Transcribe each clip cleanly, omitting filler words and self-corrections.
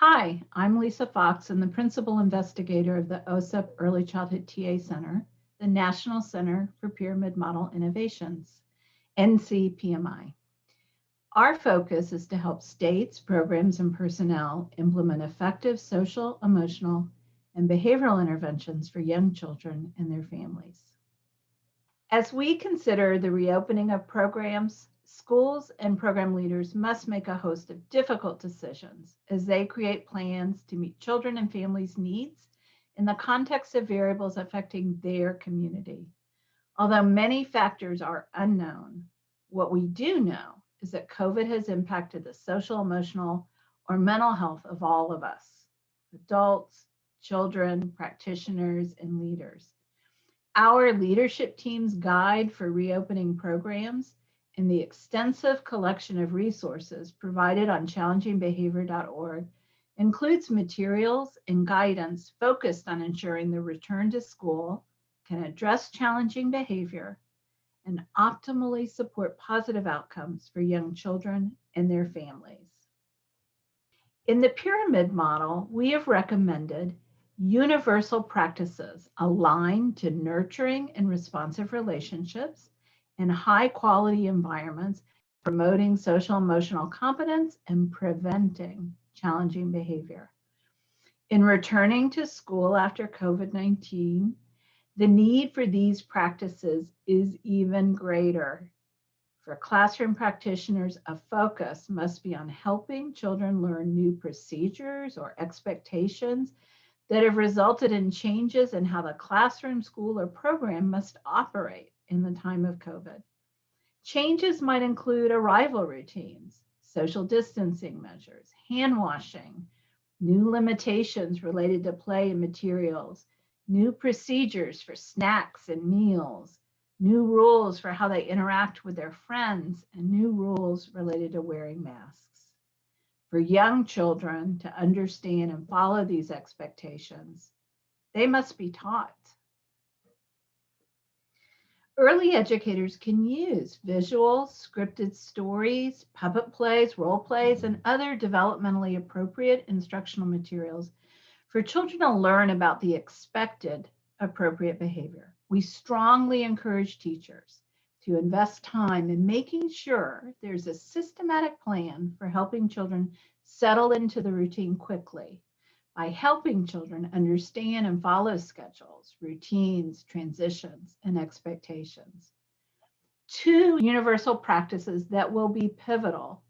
Hi, I'm Lisa Fox and the Principal Investigator of the OSEP Early Childhood TA Center, the National Center for Pyramid Model Innovations, NCPMI. Our focus is to help states, programs, and personnel implement effective social, emotional, and behavioral interventions for young children and their families. As we consider the reopening of programs, schools and program leaders must make a host of difficult decisions as they create plans to meet children and families' needs in the context of variables affecting their community. Although many factors are unknown, what we do know is that COVID has impacted the social, emotional, or mental health of all of us, adults, children, practitioners, and leaders. Our leadership team's guide for reopening programs and the extensive collection of resources provided on challengingbehavior.org includes materials and guidance focused on ensuring the return to school can address challenging behavior and optimally support positive outcomes for young children and their families. In the pyramid model, we have recommended universal practices aligned to nurturing and responsive relationships and high quality environments, promoting social emotional competence and preventing challenging behavior. In returning to school after COVID-19, the need for these practices is even greater. For classroom practitioners, a focus must be on helping children learn new procedures or expectations that have resulted in changes in how the classroom, school, or program must operate in the time of COVID. Changes might include arrival routines, social distancing measures, hand washing, new limitations related to play and materials, new procedures for snacks and meals, new rules for how they interact with their friends, and new rules related to wearing masks. For young children to understand and follow these expectations, they must be taught. Early educators can use visuals, scripted stories, puppet plays, role plays, and other developmentally appropriate instructional materials for children to learn about the expected appropriate behavior. We strongly encourage teachers to invest time in making sure there's a systematic plan for helping children settle into the routine quickly by helping children understand and follow schedules, routines, transitions, and expectations. Two universal practices that will be pivotal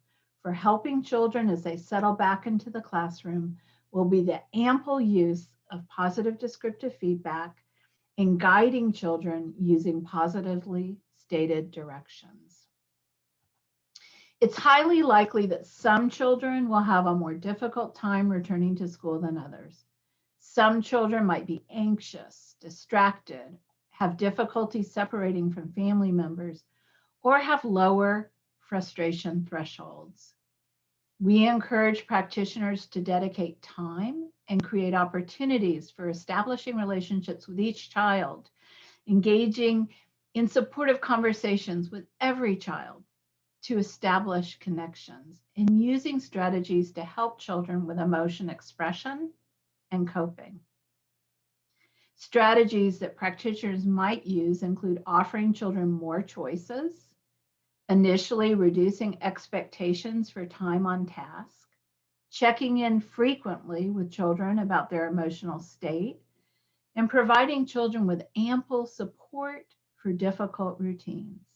for helping children as they settle back into the classroom will be the ample use of positive descriptive feedback and guiding children using positively stated directions. It's highly likely that some children will have a more difficult time returning to school than others. Some children might be anxious, distracted, have difficulty separating from family members, or have lower frustration thresholds. We encourage practitioners to dedicate time and create opportunities for establishing relationships with each child, engaging in supportive conversations with every child to establish connections, and using strategies to help children with emotion expression and coping. Strategies that practitioners might use include offering children more choices, initially reducing expectations for time on task, checking in frequently with children about their emotional state, and providing children with ample support for difficult routines.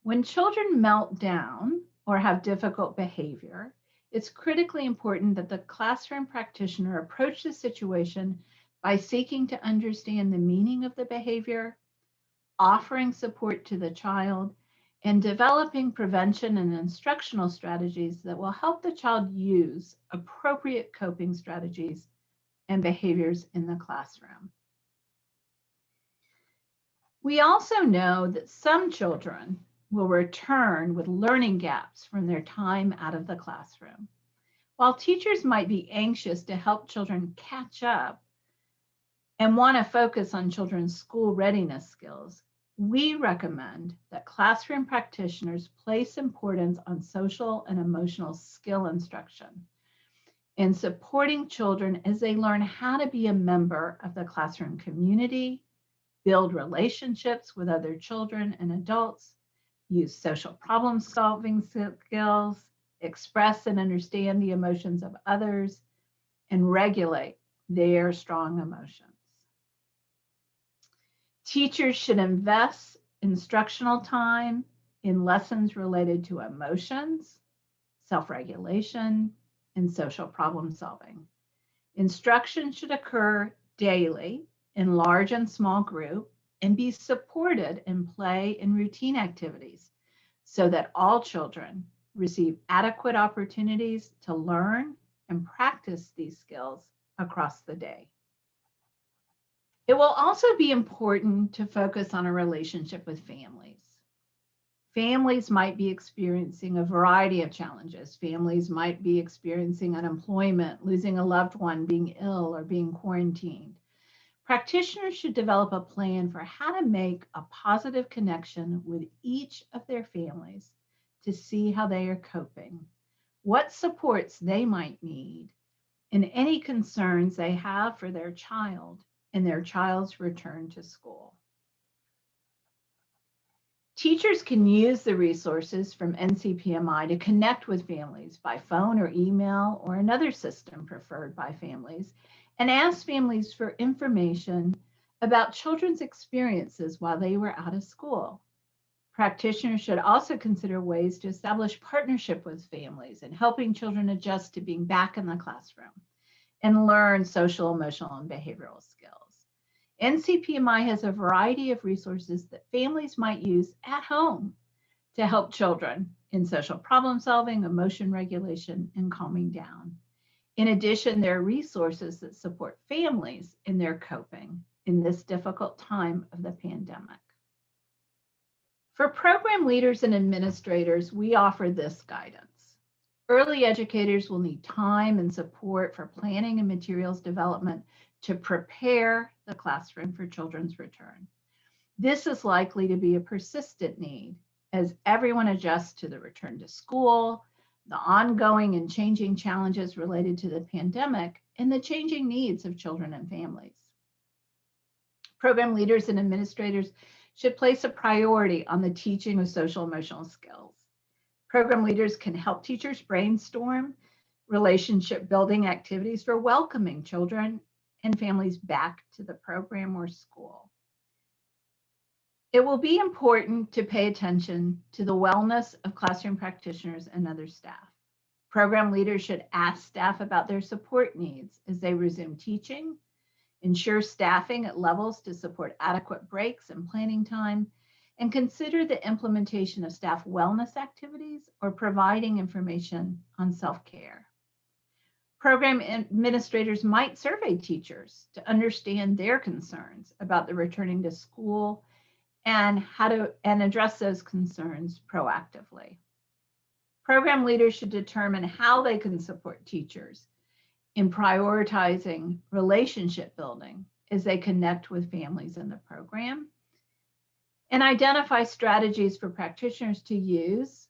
When children melt down or have difficult behavior, it's critically important that the classroom practitioner approach the situation by seeking to understand the meaning of the behavior, offering support to the child, and developing prevention and instructional strategies that will help the child use appropriate coping strategies and behaviors in the classroom. We also know that some children will return with learning gaps from their time out of the classroom. While teachers might be anxious to help children catch up and want to focus on children's school readiness skills, we recommend that classroom practitioners place importance on social and emotional skill instruction. in supporting children as they learn how to be a member of the classroom community, build relationships with other children and adults, use social problem-solving skills, express and understand the emotions of others, and regulate their strong emotions. Teachers should invest instructional time in lessons related to emotions, self-regulation, and social problem solving. Instruction should occur daily in large and small group and be supported in play and routine activities so that all children receive adequate opportunities to learn and practice these skills across the day. It will also be important to focus on a relationship with families. Families might be experiencing a variety of challenges. Families might be experiencing unemployment, losing a loved one, being ill, or being quarantined. Practitioners should develop a plan for how to make a positive connection with each of their families to see how they are coping, what supports they might need, and any concerns they have for their child and their child's return to school. Teachers can use the resources from NCPMI to connect with families by phone or email or another system preferred by families, and ask families for information about children's experiences while they were out of school. Practitioners should also consider ways to establish partnership with families in helping children adjust to being back in the classroom and learn social, emotional, and behavioral skills. NCPMI has a variety of resources that families might use at home to help children in social problem solving, emotion regulation, and calming down. In addition, there are resources that support families in their coping in this difficult time of the pandemic. For program leaders and administrators, we offer this guidance. Early educators will need time and support for planning and materials development to prepare the classroom for children's return. This is likely to be a persistent need as everyone adjusts to the return to school, the ongoing and changing challenges related to the pandemic, and the changing needs of children and families. Program leaders and administrators should place a priority on the teaching of social emotional skills. Program leaders can help teachers brainstorm relationship building activities for welcoming children and families back to the program or school. It will be important to pay attention to the wellness of classroom practitioners and other staff. Program leaders should ask staff about their support needs as they resume teaching, ensure staffing at levels to support adequate breaks and planning time, and consider the implementation of staff wellness activities or providing information on self-care. Program administrators might survey teachers to understand their concerns about the returning to school and how to address those concerns proactively. Program leaders should determine how they can support teachers in prioritizing relationship building as they connect with families in the program, and identify strategies for practitioners to use,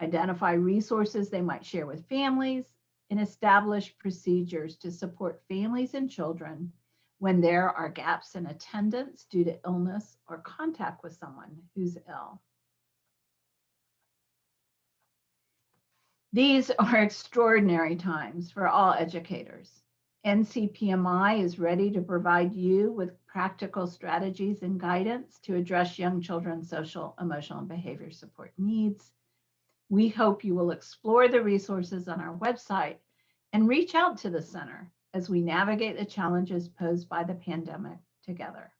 identify resources they might share with families, and establish procedures to support families and children when there are gaps in attendance due to illness or contact with someone who's ill. These are extraordinary times for all educators. NCPMI is ready to provide you with practical strategies and guidance to address young children's social, emotional, and behavior support needs. We hope you will explore the resources on our website and reach out to the center as we navigate the challenges posed by the pandemic together.